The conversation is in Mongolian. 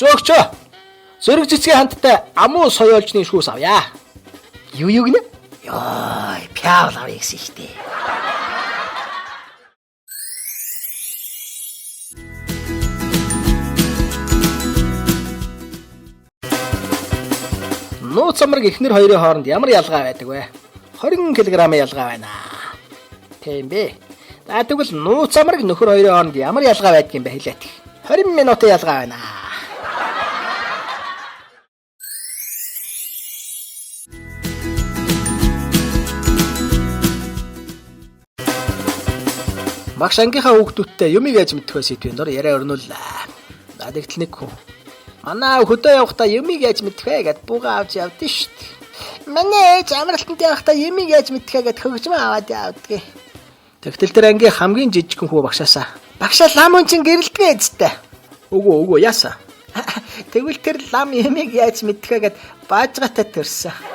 Зөөгчөө. Зөрөг цэцгийн хамттай амуу соёолжны шүүс авъя. Юу гинэ? Ёй, пяал авъя гэсэн штэ. Нууц амраг эхнэр хоёрын хооронд ямар ялгаа байдаг вэ? 20 кг ялгаа байна. Тийм бэ. За тэгвэл нууц амраг нөхөр хоёрын хооронд ямар ялгаа байдаг юм бэ хэлээд. 20 минутын ялгаа байна. Багш ангийнхаа хүүхдүүдтэй юмыг яаж мэдэх вэ сэдвийн дор яриа өрнүүллээ. За тэгтэл нэг хүн манай хөдөө явахдаа юмыг яаж мэдэх вэ гэд бууга авч явдсан шүү дээ. Манай ээж амралтанд явахдаа юмыг яаж мэдэх вэ гэд хөгжмөө аваад явдгийг. Тэгтэл тэр ангийн хамгийн жижигхэн хүү багшаасаа. Багшаа лам хүн чинь гэрэлтгээ эцтэй. Үгүй яасан. Тэгвэл тэр лам юмыг яаж мэдэх вэ гэд баажгатай төрсөн.